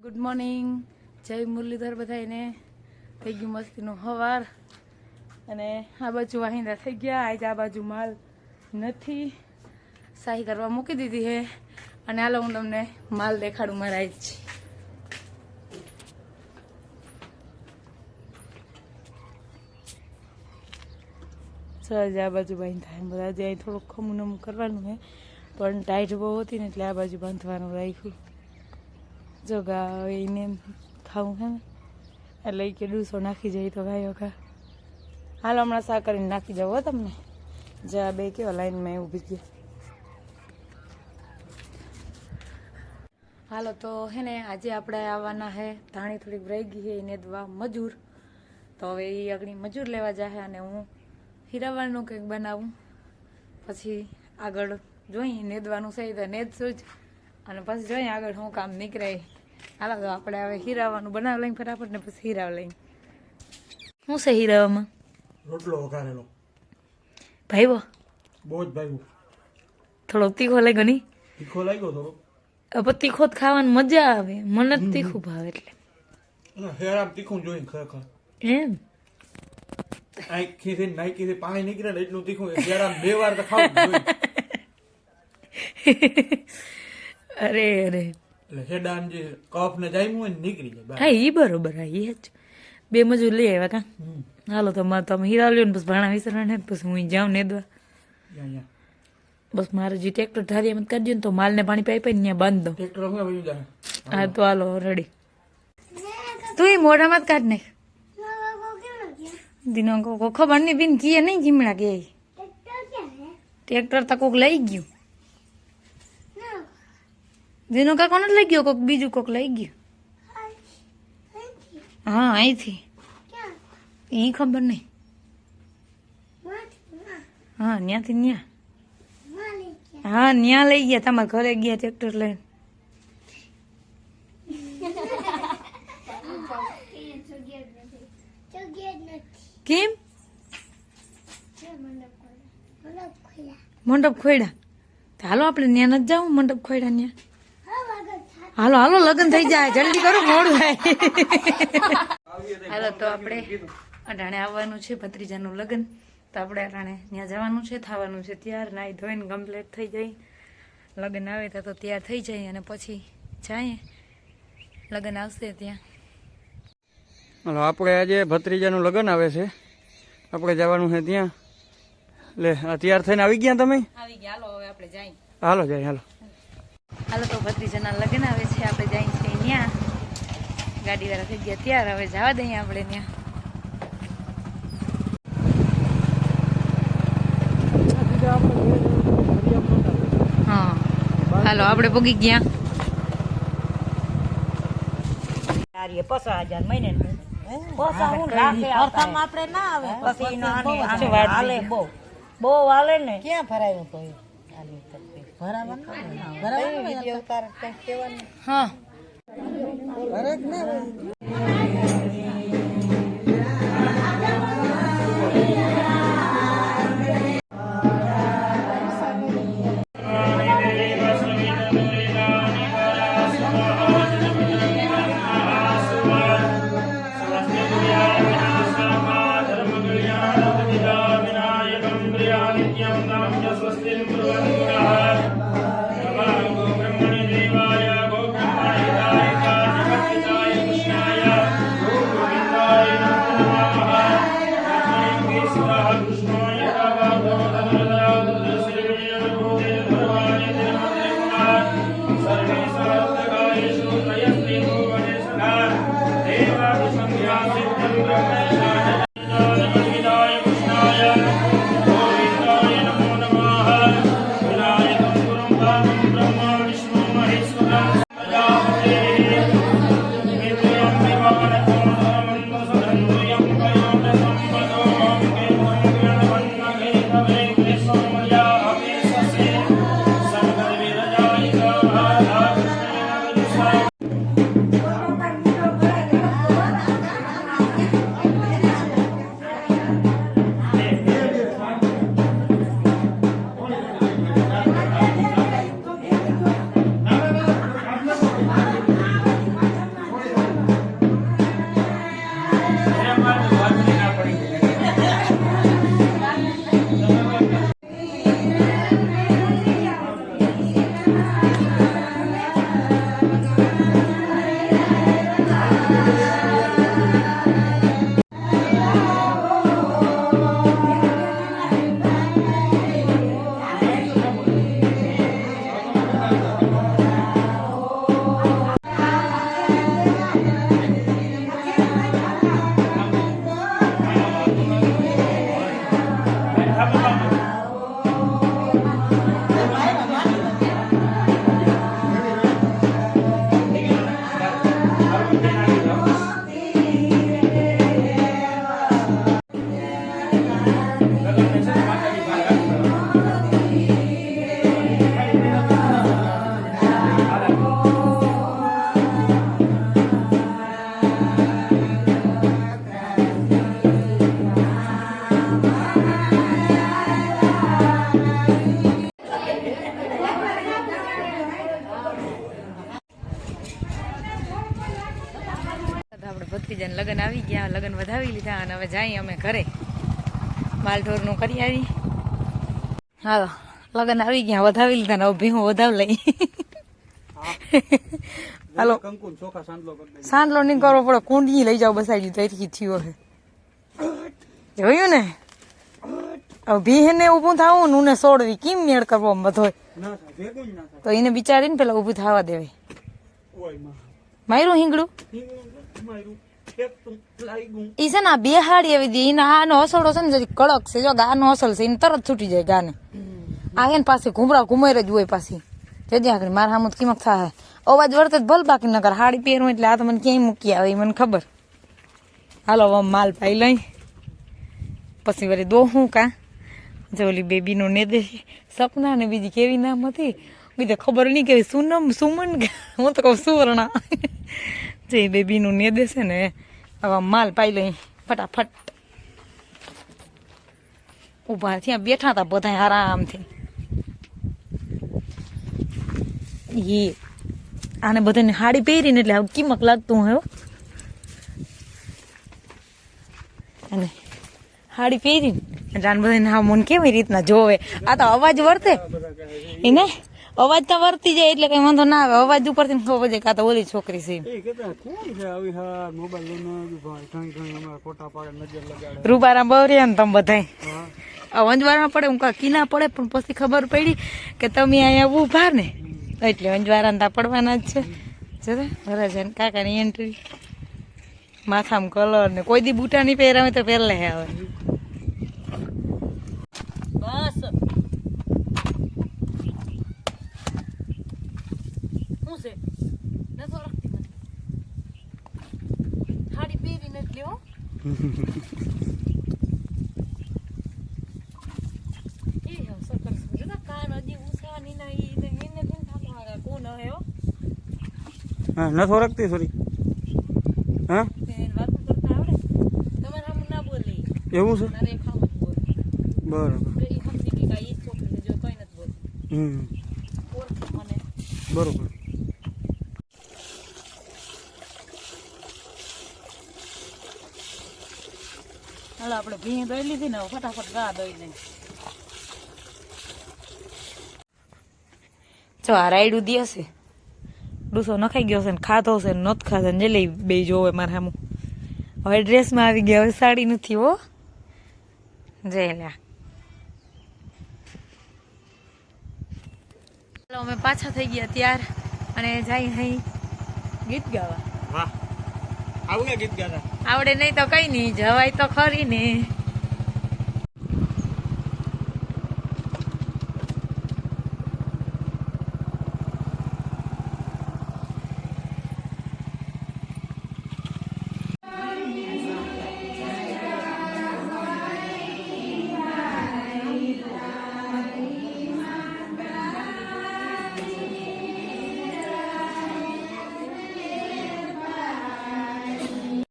Good morning, જય મુરલીધર બધાને. થઈ ગયું મસ્તીનું હવાર અને આ બાજુ વાહિંદા થઈ ગયા. આજ આ બાજુ માલ નથી, શાહી કરવા મૂકી દીધી છે. અને હાલો હું તમને માલ દેખાડું મારા આજ. સહજ આ બાજુ બાંધતા બધા આજે અહીં થોડુંક ખમું નમું કરવાનું છે, પણ ટાઈટ બહુ હતી ને એટલે આ બાજુ બાંધવાનું રાખ્યું. જો ગા એને ખાવું છે ને એટલે કે ડૂસો નાખી જાય તો ગાયો ખા. હાલ હમણાં સા કરીને નાખી જાવ તમને. જા બે કેવા લાઈનમાં ઊભી ગયા. હાલો તો હે ને આજે આપણે આવવાના છે. ધાણી થોડીક રહી ગઈ છે એને દવા મજૂર, તો હવે એ અગણી મજૂર લેવા જાય અને હું હીરાવાનું કંઈક બનાવું. પછી આગળ જોઈ નેદવાનું છે તો નેદશું જ, અને પછી જોઈએ આગળ શું કામ નીકળે. હાલો તો આપણે હવે હીરાવાનું બનાવ લઈને ફટાફટ ને પછી હીરાવ લઈને. શું છે હીરાવામાં? રોટલો વઘારેલો. ભાઈવો બહુ જ ભાઈ થોડો તીખો લાગ્યો નહીં? તીખો લાગ્યો થોડો. પણ તીખો જ ખાવાની મજા આવે. મને જ તીખું ભાવે એટલે હેરામ તીખું જોઈને ખરેખર એમ. આખી નાખી પાણી નીકળે ને એટલું તીખું હેરામ 2 વાર તો ખાવું જોઈએ. અરે અરે એટલે હેડાન જે કફ ને જામ્યું હોય ને નીકળી જાય. હા એ બરોબર. હા એ જ બે મજૂર લઈ આવ્યા કા. હાલો તો તમે હીરા લ્યો ને પછી ભાણા વિસરણ ને પછી હું જાઉં નેદવા. બસ મારે જે ટ્રેક્ટર ધારી એમ કરજો ને તો માલને પાણી પાઈ પાઈ ત્યાં બાંધ દો. ટ્રેક્ટર જાય. હા તો હાલો રેડી. તું એ મોઢામાં જ કાઢ નાખ. દિનો કો ખબર નહીં બિન કીએ નહીં જીમડા કે ટ્રેક્ટર તો કોક લઈ ગયું. દિનો કા કોને લઈ ગયો? કોક બીજું કોક લઈ ગયું. હા અહીંથી. એ ખબર નહીં. હા ત્યાંથી ન્યા. હા ન્યા લઈ ગયા. તમારા ઘરે ગયા ટ્રેક્ટર લઈને. કેમ? મંડપ ખોયડા. હાલો આપણે ત્યાં નથી જાવ મંડપ ખોયડા ત્યાં. હાલો હાલો લગ્ન થઈ જાય, જલ્દી કરો મોડું થાય. હાલો તો આપણે અટાણે આવવાનું છે ભત્રીજાનું લગ્ન, તો આપણે અટાણે ત્યાં જવાનું છે, થવાનું છે તૈયાર. નાઈ ધોઈને કમ્પ્લીટ થઈ જાય. લગ્ન આવે તો તૈયાર થઈ જાય અને પછી જાય. લગ્ન આવશે ત્યાં. હાલો આપણે આજે ભત્રીજાનું લગ્ન આવે છે, આપણે જવાનું છે ત્યાં. લે તૈયાર થઈને આવી ગયા તમે? આવી ગયા. હાલો હવે આપણે જાય. હાલો જાય હાલો. હાલો તો ભત્રીજાના લગ્ન આવે છે, આપણે જાય છે ત્યાં. ગાડી વાળા થઈ ગયા ત્યાર, હવે જવા દઈએ આપણે ત્યાં. હા હાલો આપણે પગી ગયા. 50,000 મહિને આપણે ના આવે પછી હાલે બહુ હાલે ને. ક્યાં ભરાયું તો હા ભત્રીજાને લગ્ન આવી ગયા, લગ્ન વધાવી લીધા અને હવે જઈએ અમે ઘરે માલઢોરનું કરી આવી. હાલો લગ્ન આવી ગયા, વધાવી લીધા ને હવે ભીહું વધાવ લઈ. હાલો સાંડલો નહીં કરવો પડે, કુંડી લઈ જાવ બસાડી તો એટલી થયો છે. જોયું ને હવે ભીહ ને ઊભું થવું ને ઉને સોડવી કેમ મેળ કરવો બધો, તો એને બિચારીને પેલા ઊભું થવા દેવાય. માર્યું હિંગડું ઈ છે ને આ બે હાડી આવી દી એને આનો અસળો છે ને જરી કડક છે, જો ગાનો અસલ છે એને તરત છૂટી જાય ગાને. આ એને પાસે ઘુમરા ઘુમાઈ જ હોય પાછી જજે આગળ મારા સામું કિંમત થાય અવાજ વર્ત જ ભલ બાકી ન કર હાડી પહેરું એટલે આ તો મને ક્યાંય મૂકી આવે એ મને ખબર. હાલો હવે માલ પાઈ લઈ પછી વળી દોહું કા જો ઓલી બેબીનું ને દે સપના ને બીજી કેવી નામ હતી બીજે ખબર નહીં કેવી સુનમ સુમન હું તો કહું સુવર્ણા જે બેબીનું ને દેશે ને હવે માલ પાઈ લઈ ફટાફટ. ઉભા ત્યાં બેઠા હતા બધા આરામથી. એ આને બધાને હાડી પહેરીને એટલે હવે કિંમત લાગતું હોય અને હાડી પહેરીને એટલે આને બધાને હા મને કેવી રીતના જોવે. આ તો અવાજ વર્તે એને અવાજ તો વર્તી જાય એટલે કઈ વાંધો ના આવે. અવાજ ઉપરથી ખબર છે કે આ તો ઓલી છોકરી છે. રૂબારા બવર્યા ને તમે બધા અંજવારા પડે હું કી ના પડે પણ પછી ખબર પડી કે તમે અહીંયા ઉભા ને એટલે અંજવારા તા પડવાના જ છે. ભરા છે કાકાની એન્ટ્રી માથામાં કલર ને કોઈ દી બૂટા નહીં પહેરાવે તો પહેલા આવે બસ. શું છે નથી ઓળખતી મને હાડી પહેરી નથી હો. નથી ઓળખતી સોરી. હા એવું છે બરાબર. બરોબર. હાલો આપણે ભીં દઈ લીધી ને ફટાફટ ગા દઈ દઈ. જો આ રાયડું દે હશે ડૂસો નખાઈ ગયો છે ને ખાધો છે ને નથી ખાધો ને લઈ બે જોવે મારે સામું. હવે ડ્રેસમાં આવી ગયા, હવે સાડી નથી હો. જય લ્યા અમે પાછા થઈ ગયા ત્યાર અને જાય અહીં ગીત ગાવા. વાહ આવું ગીત ગાતા આવડે નહીં તો કઈ નહીં જવાય તો ખરી ને.